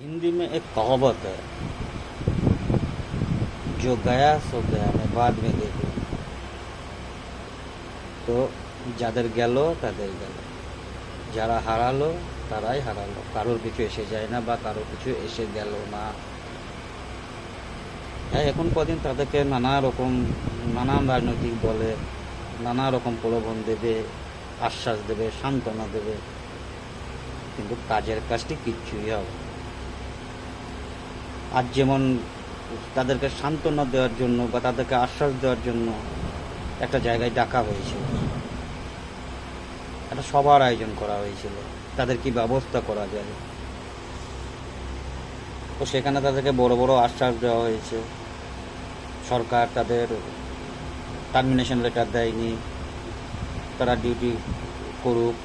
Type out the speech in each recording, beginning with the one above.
हिंदी में एक कहावत है, जो गया सो गया, मैं बाद में देखूँ। তো যাদের গেল তাদের গেল, যারা হারালো তারাই হারালো। কারোর কিছু এসে যায় না বা কারোর কিছু এসে গেল না। হ্যাঁ, এখন কদিন তাদেরকে নানান রাজনৈতিক দলে নানা রকম প্রলোভন দেবে, আশ্বাস দেবে, সান্ত্বনা দেবে, কিন্তু কাজের কাজটি কিচ্ছুই হবে। আজ যেমন তাদেরকে সান্ত্বনা দেওয়ার জন্য বা তাদেরকে আশ্বাস দেওয়ার জন্য একটা জায়গায় ডাকা হয়েছিল, একটা সভার আয়োজন করা হয়েছিল, তাদের কি ব্যবস্থা করা যায়। তো সেখানে তাদেরকে বড় বড় আশ্বাস দেওয়া হয়েছে। সরকার তাদের টার্মিনেশন লেটার দেয়নি, তারা ডিউটি করুক,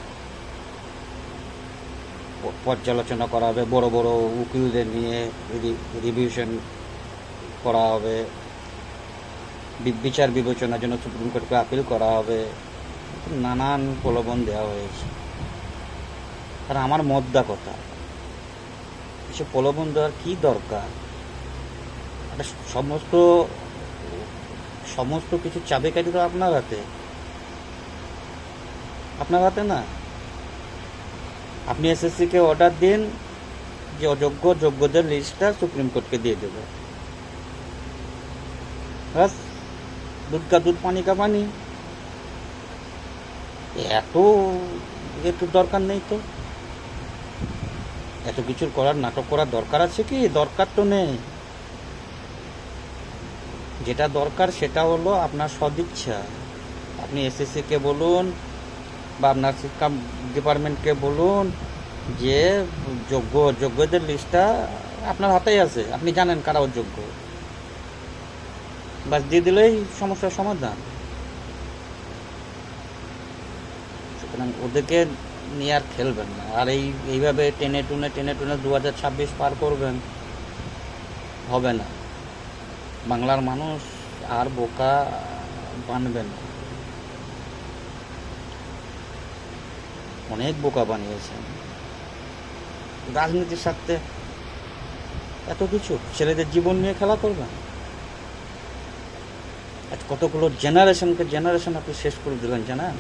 পর্যালোচনা করা হবে, বড় বড় উকিলদের নিয়ে রিভিশন করা হবে, বিচার বিবেচনার জন্য সুপ্রিম কোর্টকে আপিল করা হবে, নানান প্রলোভন দেওয়া হয়েছে। আর আমার মোদ্দা কথা, এসব প্রলোভন দেওয়ার কী দরকার? একটা সমস্ত কিছু চাবিকাঠি তো আপনার হাতে, না। আপনি এসএসসিকে অর্ডার দিন যে যোগ্যদের লিস্টটা সুপ্রিম কোর্টকে দিয়ে দেবে, বাস। দুধ কা দুধ, পানি কা পানি। এত দরকার নেই তো, এত কিছুর নাটক করার দরকার আছে কি? দরকার তো নেই। যেটা দরকার সেটা হলো আপনার সদিচ্ছা। আপনি এসএসসিকে বলুন বা আপনার শিক্ষা ডিপার্টমেন্টকে বলুন যে যোগ্যদের লিস্টটা আপনার হাতেই আছে, আপনি জানেন কারা অযোগ্য, বাস দিয়ে দিলেই সমস্যার সমাধান। সুতরাং ওদেরকে নিয়ে আর খেলবেন না। আর এইভাবে টেনে টুনে 2026 পার করবেন, হবে না। বাংলার মানুষ আর বোকা বানবে না। অনেক বোকা বানিয়েছেন রাজনীতির সাথে। এত কিছু ছেলেদের জীবন নিয়ে খেলা করবেন। আজ কতগুলো জেনারেশন আপনি শেষ করে দিলেন, জানেন?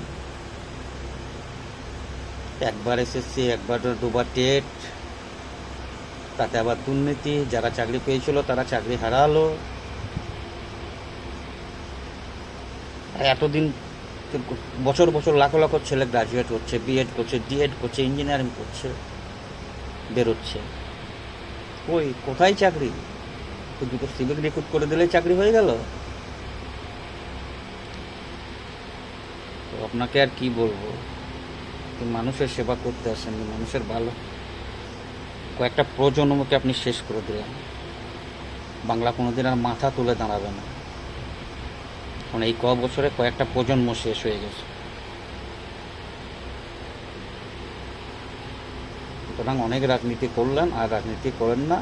একবার এসএসসি, একবার দুবার টেট, তাতে আবার দুর্নীতি। যারা চাকরি পেয়েছিল তারা চাকরি হারালো। এতদিন বছর লাখ ছেলে গ্রাজুয়েট হচ্ছে, বিএড করছে, ডিএড করছে, ইঞ্জিনিয়ারিং করছে, বেরোচ্ছে। কোথায় চাকরি? দুটো সিভিক রিক্রুট করে দিলেই চাকরি হয়ে গেল। তো আপনাকে আর কি বলবো, মানুষের সেবা করতে আসেননি, মানুষের ভালো। কয়েকটা প্রজন্মকে আপনি শেষ করে দিলেন। বাংলা কোনোদিন আর মাথা তুলে দাঁড়াবে না, কারণ এই বছরে কয়েকটা প্রজন্ম শেষ হয়ে গেছে। সুতরাং অনেক রাজনীতি করলেন, আর রাজনীতি করেন না।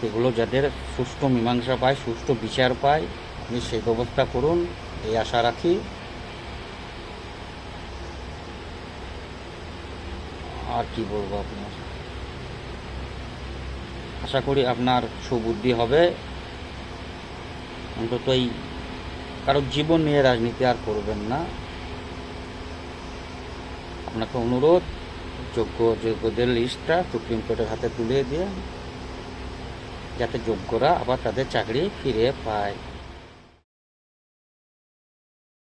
এগুলো যাদের সুষ্ঠু মীমাংসা পায়, সুষ্ঠু বিচার পায়, আপনি সেই ব্যবস্থা করুন, এই আশা রাখি। আর কি বলবো আপনার, আশা করি আপনার সুবুদ্ধি হবে। অন্তত এই কারোর জীবন নিয়ে রাজনীতি আর করবেন না। আপনাকে অনুরোধ, যোগ্যদের লিস্টটা সুপ্রিম কোর্টের হাতে তুলে দিয়ে, যাতে যোগ্যরা আবার তাদের চাকরি ফিরে পায়।